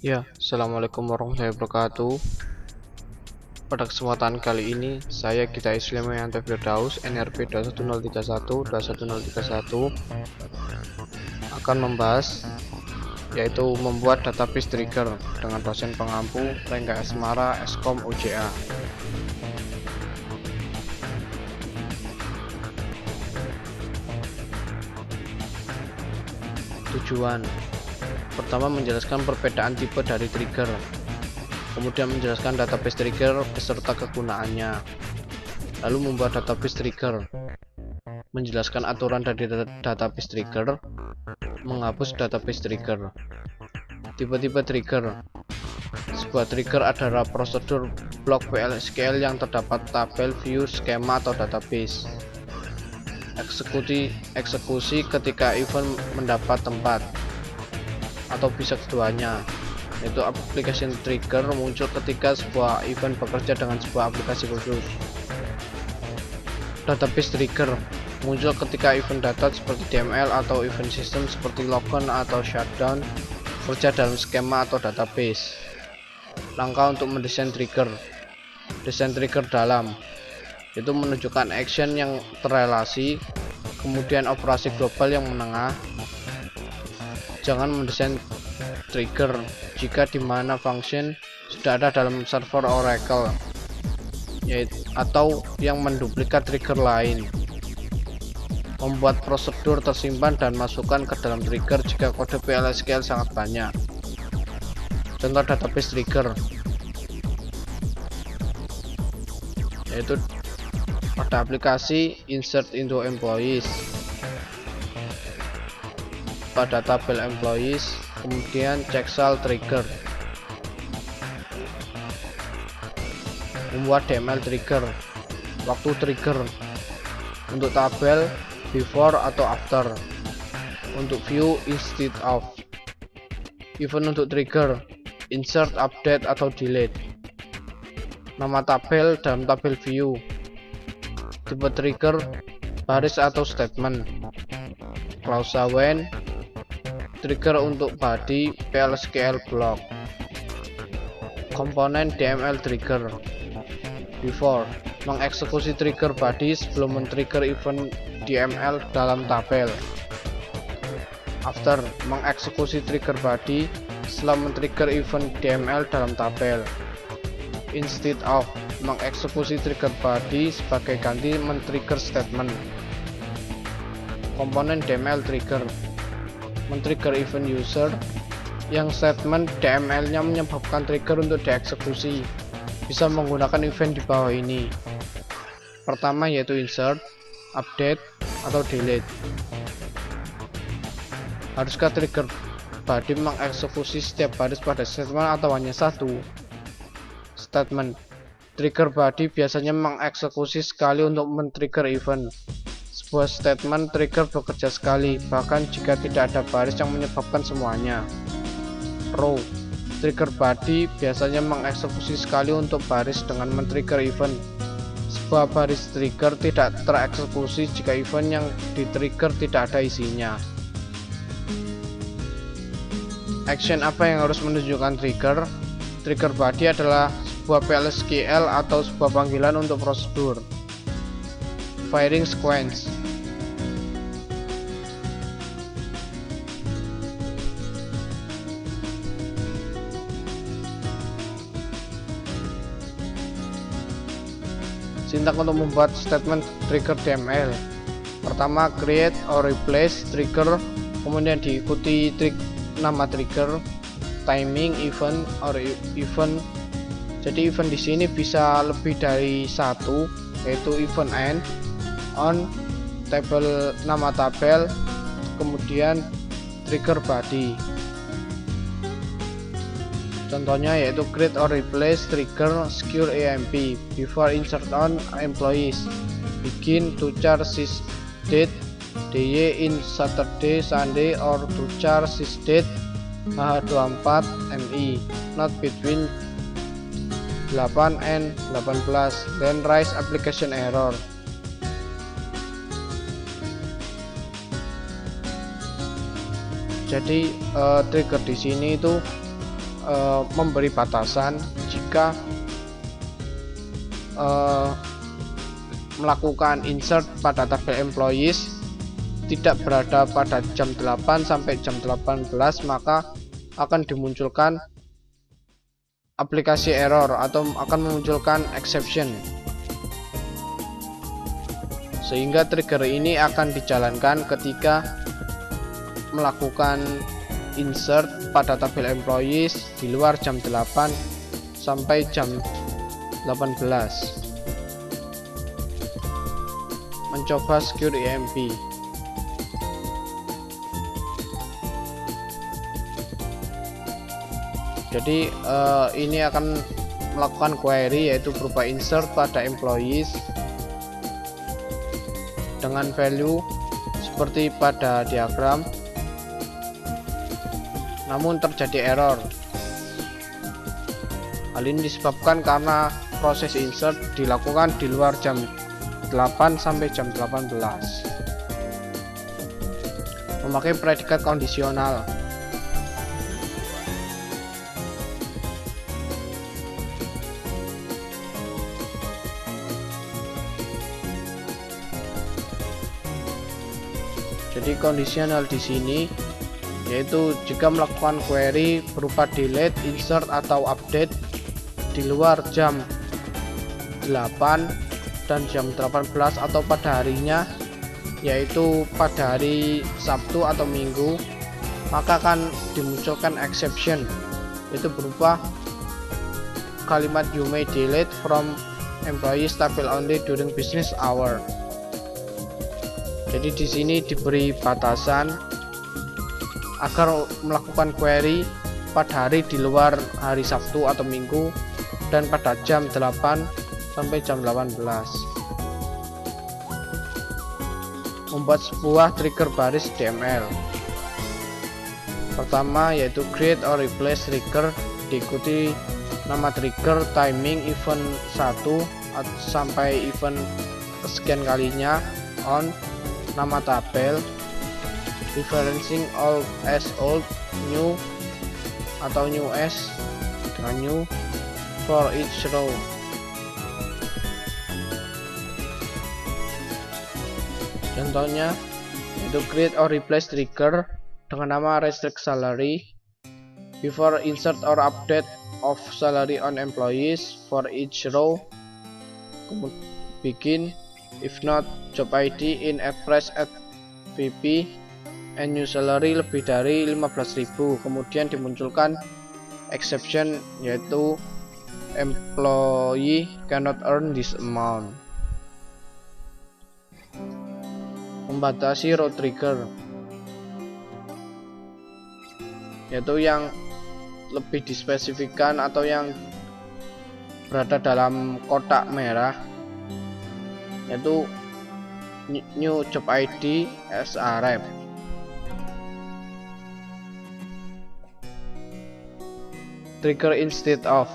Ya, Assalamualaikum warahmatullahi wabarakatuh. Pada kesempatan kali ini, saya Gita Islimayanto Firdaus, NRP 21031 akan membahas yaitu membuat database trigger dengan dosen pengampu Lengga Asmara Eskom UJA. Tujuan pertama, menjelaskan perbedaan tipe dari trigger, kemudian menjelaskan database trigger beserta kegunaannya, lalu membuat database trigger, menjelaskan aturan dari database trigger, menghapus database trigger. Tipe-tipe trigger. Sebuah trigger adalah prosedur blok PLSQL yang terdapat tabel, view, skema, atau database. Eksekusi ketika event mendapat tempat, atau bisa keduanya, yaitu application trigger muncul ketika sebuah event bekerja dengan sebuah aplikasi khusus. Database trigger muncul ketika event data seperti DML atau event system seperti logon atau shutdown bekerja dalam skema atau database. Langkah untuk mendesain trigger. Desain trigger dalam, itu menunjukkan action yang terrelasi, kemudian operasi global yang menengah. Jangan mendesain trigger jika dimana function sudah ada dalam server Oracle, atau yang menduplikat trigger lain. Membuat prosedur tersimpan dan masukkan ke dalam trigger jika kode PLSQL sangat banyak. Contoh database trigger, yaitu pada aplikasi insert into employees, pada tabel employees, kemudian checksal trigger. Membuat DML trigger, waktu trigger untuk tabel before atau after, untuk view instead of, event untuk trigger insert, update, atau delete, nama tabel dalam tabel view, tipe trigger baris atau statement, klausa when, trigger untuk body PLSQL block, komponen DML trigger. Before, mengeksekusi trigger body sebelum men-trigger event DML dalam tabel. After, mengeksekusi trigger body setelah men-trigger event DML dalam tabel. Instead of, mengeksekusi trigger body sebagai ganti men-trigger statement. Komponen DML trigger, men-trigger event user yang statement DML-nya menyebabkan trigger untuk dieksekusi. Bisa menggunakan event di bawah ini. Pertama yaitu insert, update, atau delete. Haruskah trigger body mengeksekusi setiap baris pada statement atau hanya satu? Statement. Trigger body biasanya mengeksekusi sekali untuk men-trigger event. Sebuah statement trigger bekerja sekali, bahkan jika tidak ada baris yang menyebabkan semuanya. Row. Trigger body biasanya mengeksekusi sekali untuk baris dengan men-trigger event. Sebuah baris trigger tidak tereksekusi jika event yang di-trigger tidak ada isinya. Action apa yang harus menunjukkan trigger? Trigger body adalah sebuah PLSQL atau sebuah panggilan untuk prosedur. Firing sequence. Sintak untuk membuat statement trigger DML. Pertama, create or replace trigger, kemudian diikuti nama trigger, timing, event, or event. Jadi event di sini bisa lebih dari satu, yaitu event end, on, tabel, nama tabel, kemudian trigger body. Contohnya yaitu create or replace trigger secure EMP before insert on employees, begin to char sys date dy in Saturday Sunday or to char sys date h24 mi not between 8 and 18, then raise application error. Jadi trigger di sini itu memberi batasan jika melakukan insert pada tabel employees tidak berada pada jam 8 sampai jam 18, maka akan dimunculkan aplikasi error atau akan memunculkan exception, sehingga trigger ini akan dijalankan ketika melakukan insert pada tabel employees di luar jam 8 sampai jam 18. Mencoba secure EMP. Jadi ini akan melakukan query yaitu berupa insert pada employees dengan value seperti pada diagram, namun terjadi error. Hal ini disebabkan karena proses insert dilakukan di luar jam 8 sampai jam 18 memakai predikat kondisional. Jadi kondisional di sini yaitu jika melakukan query berupa delete, insert atau update di luar jam 8 dan jam 18 atau pada harinya, yaitu pada hari Sabtu atau Minggu, maka akan dimunculkan exception, yaitu berupa kalimat you may delete from employees table only during business hour. Jadi di sini diberi batasan agar melakukan query pada hari di luar hari Sabtu atau Minggu dan pada jam 8 sampai jam 18. Membuat sebuah trigger baris DML. Pertama yaitu create or replace trigger, diikuti nama trigger, timing event 1 sampai event kesekian kalinya, on, nama tabel, referencing old as old, new atau new as dengan new for each row. Contohnya yaitu create or replace trigger dengan nama restrict salary before insert or update of salary on employees for each row, begin if not job ID in address at VP and new salary lebih dari 15.000. Kemudian dimunculkan exception yaitu employee cannot earn this amount. Membatasi row trigger yaitu yang lebih dispesifikan atau yang berada dalam kotak merah, yaitu new job ID as a rep. Trigger instead of.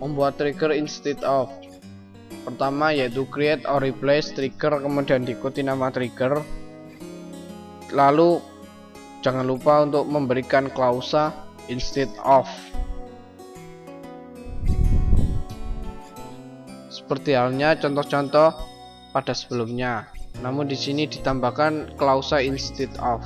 Membuat trigger instead of. Pertama yaitu create or replace trigger, kemudian diikuti nama trigger. Lalu jangan lupa untuk memberikan klausa instead of. Seperti halnya contoh-contoh pada sebelumnya. Namun di sini ditambahkan klausa instead of.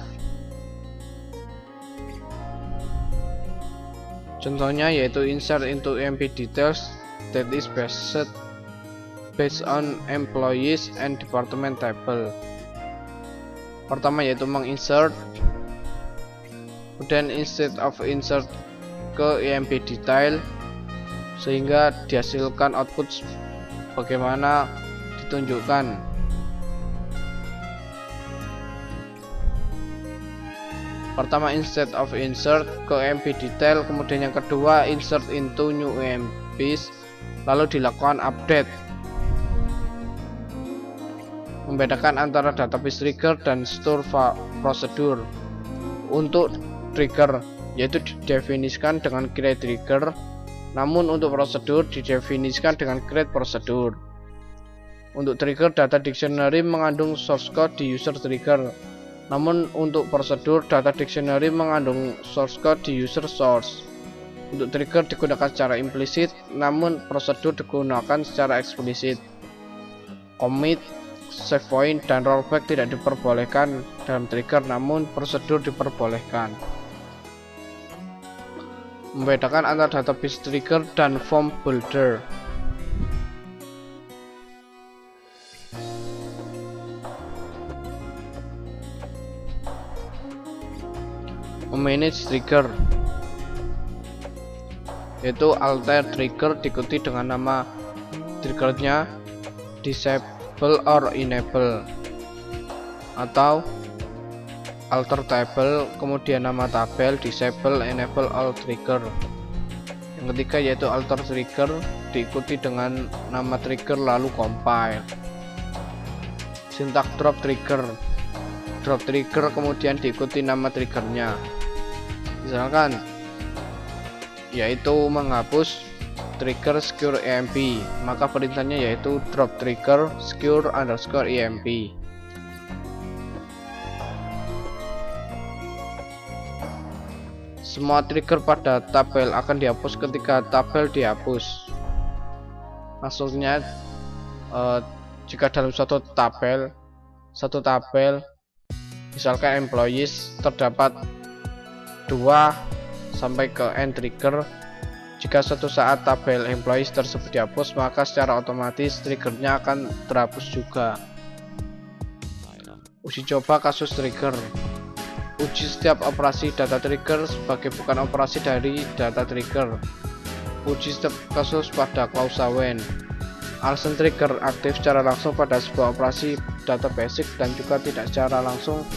Contohnya yaitu insert into EMP details that is based on employees and department table. Pertama yaitu menginsert, kemudian instead of insert ke EMP detail sehingga dihasilkan output bagaimana ditunjukkan. Pertama instead of insert ke EMP detail, kemudian yang kedua insert into new EMPs, lalu dilakukan update. Membedakan antara database trigger dan store procedure. Untuk trigger yaitu didefinisikan dengan create trigger, namun untuk prosedur didefinisikan dengan create procedure. Untuk trigger, data dictionary mengandung source code di user trigger. Namun untuk prosedur, data dictionary mengandung source code di user source. Untuk trigger digunakan secara implisit, namun prosedur digunakan secara eksplisit. Commit, save point, dan rollback tidak diperbolehkan dalam trigger, namun prosedur diperbolehkan. Membedakan antara database trigger dan form builder. Memanage trigger, yaitu alter trigger diikuti dengan nama triggernya, disable or enable, atau alter table, kemudian nama tabel, disable, enable all trigger. Yang ketiga yaitu alter trigger diikuti dengan nama trigger lalu compile. Sintak drop trigger, drop trigger kemudian diikuti nama triggernya. Misalkan yaitu menghapus trigger secure emp, maka perintahnya yaitu drop trigger secure underscore emp. Semua trigger pada tabel akan dihapus ketika tabel dihapus. Maksudnya jika dalam suatu tabel misalkan employees terdapat 2 sampai ke n trigger, jika suatu saat tabel employees tersebut dihapus, maka secara otomatis triggernya akan terhapus juga. Uji coba kasus trigger. Uji setiap operasi data trigger sebagai bukan operasi dari data trigger. Uji setiap kasus pada klausa when. Alasan trigger aktif secara langsung pada sebuah operasi data basic dan juga tidak secara langsung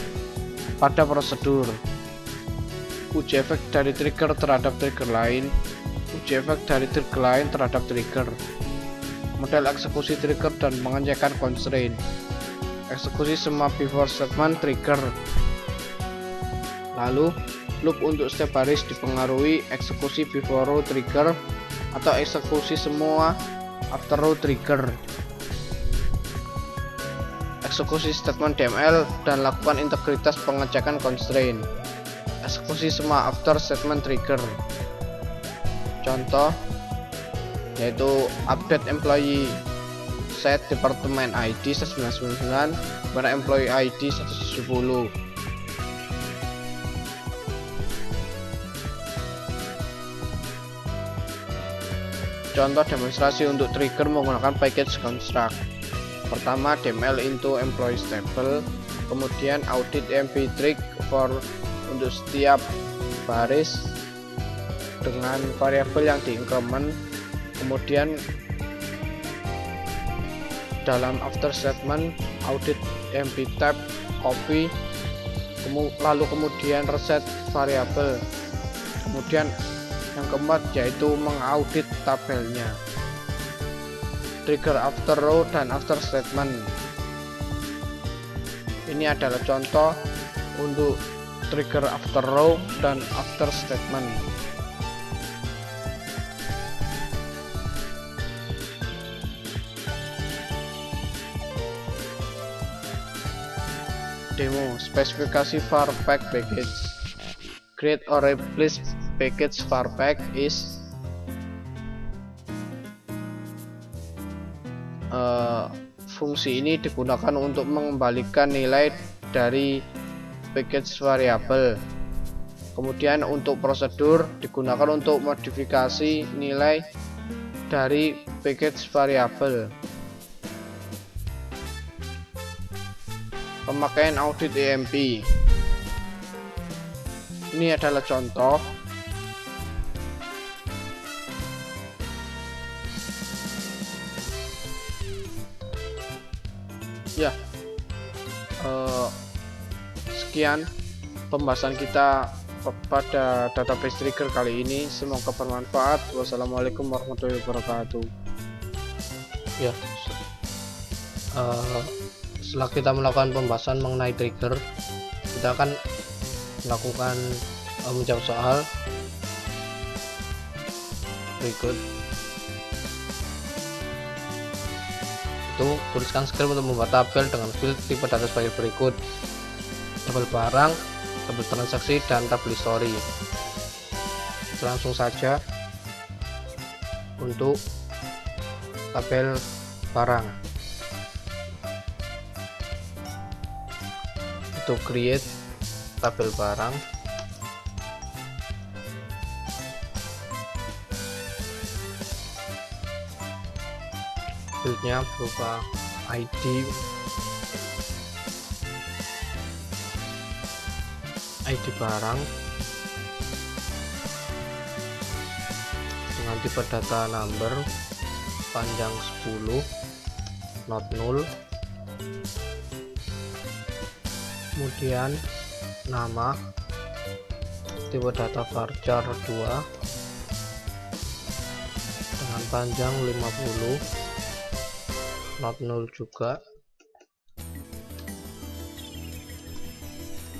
pada prosedur. Uji efek dari trigger terhadap trigger lain. Uji efek dari trigger lain terhadap trigger. Model eksekusi trigger dan mengerjakan constraint. Eksekusi semua before statement trigger. Lalu loop untuk setiap baris dipengaruhi eksekusi before row trigger atau eksekusi semua after row trigger. Eksekusi statement DML dan lakukan integritas pengecekan constraint. Eksekusi semua after statement trigger. Contoh yaitu update employee set department ID 1999 pada employee ID 170. Contoh demonstrasi untuk trigger menggunakan package construct. Pertama, DML into employees table, kemudian audit emp trig for untuk setiap baris dengan variabel yang diincrement, kemudian dalam after statement audit emp tab copy, lalu kemudian reset variabel, kemudian yang keempat yaitu mengaudit tabelnya. Trigger after row dan after statement. Ini adalah contoh untuk trigger after row dan after statement. Demo spesifikasi var pack package. Create or replace package var pack is fungsi ini digunakan untuk mengembalikan nilai dari package variabel. Kemudian untuk prosedur digunakan untuk modifikasi nilai dari package variabel. Pemakaian audit emp. Ini adalah contoh. Ya, sekian pembahasan kita pada database trigger kali ini. Semoga bermanfaat. Wassalamualaikum warahmatullahi wabarakatuh. Ya, setelah kita melakukan pembahasan mengenai trigger, kita akan melakukan menjawab soal berikut. Tuliskan script untuk membuat tabel dengan field tipe data sebagai berikut. tabel barang, tabel transaksi, dan tabel history. Langsung saja untuk tabel barang. Untuk create tabel barang, fieldnya berupa ID barang dengan tipe data number panjang 10, not null, kemudian nama, tipe data varchar 2 dengan panjang 50, not null juga,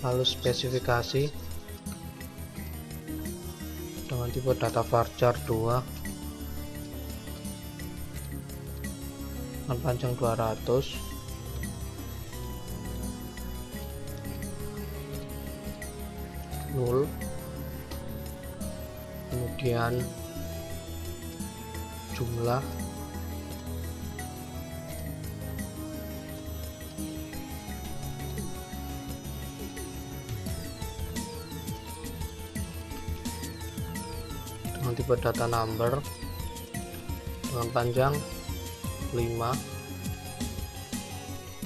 lalu spesifikasi dengan tipe data varchar 2 dengan panjang 200, null, kemudian jumlah, dengan tipe data number dengan panjang 5,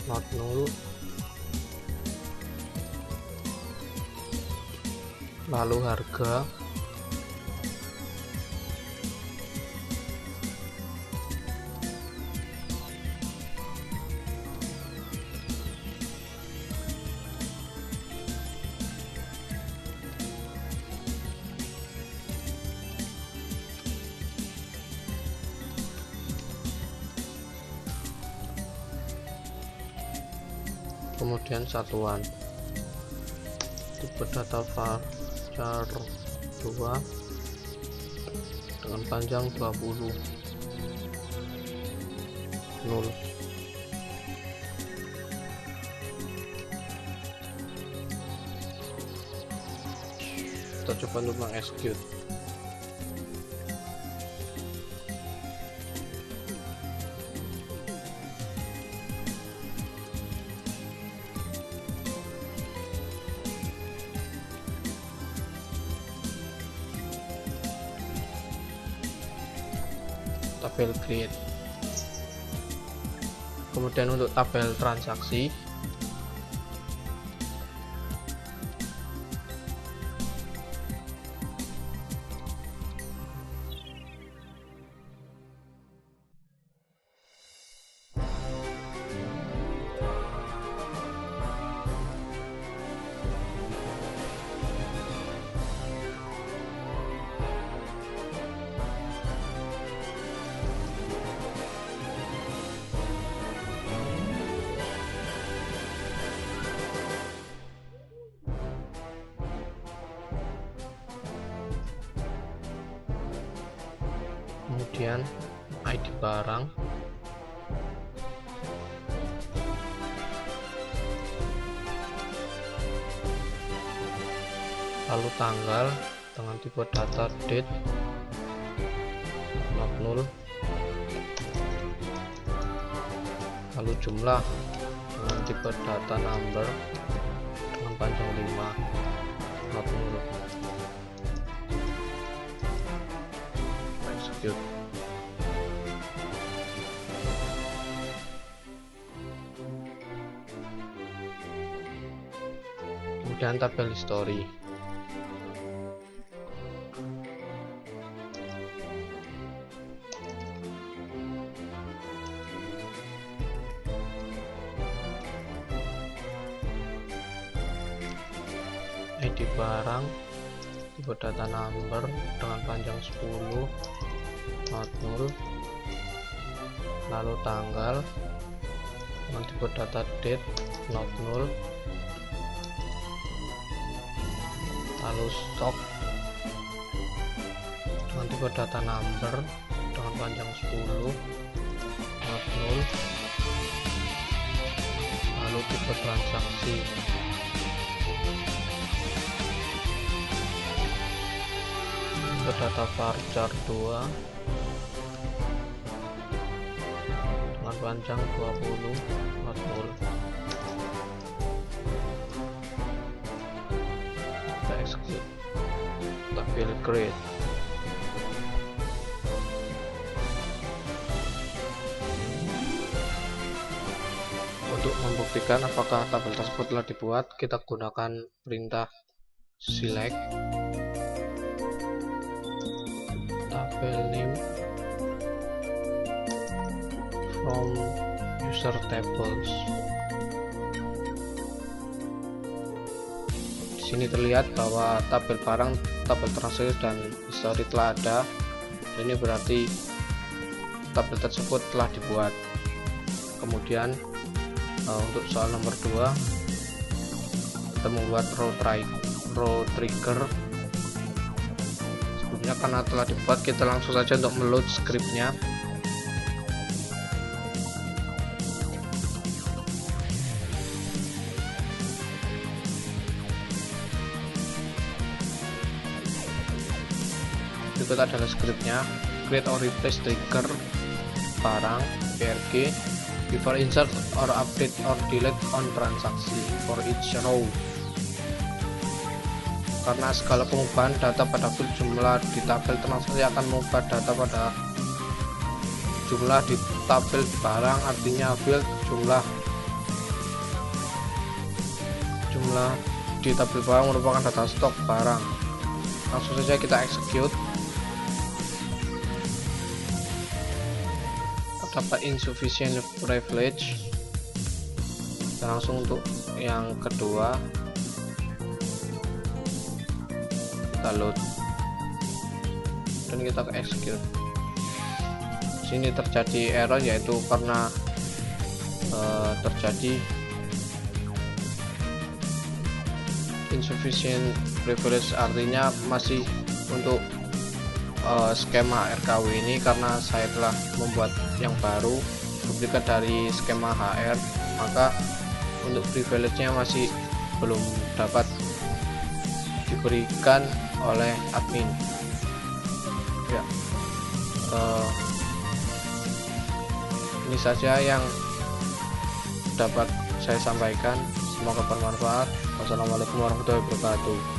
not null, lalu harga, kemudian satuan, tipe data varchar 2 dengan panjang 20, null. Kita coba untuk mengexecute. Tabel create. Kemudian untuk tabel transaksi, kemudian ID barang, lalu tanggal dengan tipe data date, not null, lalu jumlah dengan tipe data number dengan panjang 5, not null. Execute. Kemudian tabel history. ID barang, tipe data number dengan panjang 10, not null, lalu tanggal dengan tipe data date, not null, lalu stok dengan tipe data number dengan panjang 10, not null, lalu tipe transaksi ke data varchar 2 dengan panjang 20 40. Kita execute, kita pilih create. Untuk membuktikan apakah tabel tersebut telah dibuat, kita gunakan perintah select tabel name from user tables. Di sini terlihat bahwa tabel barang, tabel transaksi dan history telah ada. Ini berarti tabel tersebut telah dibuat. Kemudian untuk soal nomor 2, kita membuat row trigger. Sebelumnya karena telah dibuat, kita langsung saja untuk meload scriptnya. Berikut adalah scriptnya. Create or replace trigger barang prg before insert or update or delete on transaksi for each row. Karena segala pengubahan data pada field jumlah di tabel transaksi akan mengubah data pada jumlah di tabel barang, artinya field jumlah di tabel barang merupakan data stok barang. Langsung saja kita execute. Dapat insufficient privilege. Dan langsung untuk yang kedua kita load dan kita execute. Sini terjadi error, yaitu karena terjadi insufficient privilege, artinya masih untuk skema RKW ini, karena saya telah membuat yang baru duplikat dari skema HR, maka untuk privilege-nya masih belum dapat diberikan oleh admin. Ya, ini saja yang dapat saya sampaikan. Semoga bermanfaat. Wassalamualaikum warahmatullahi wabarakatuh.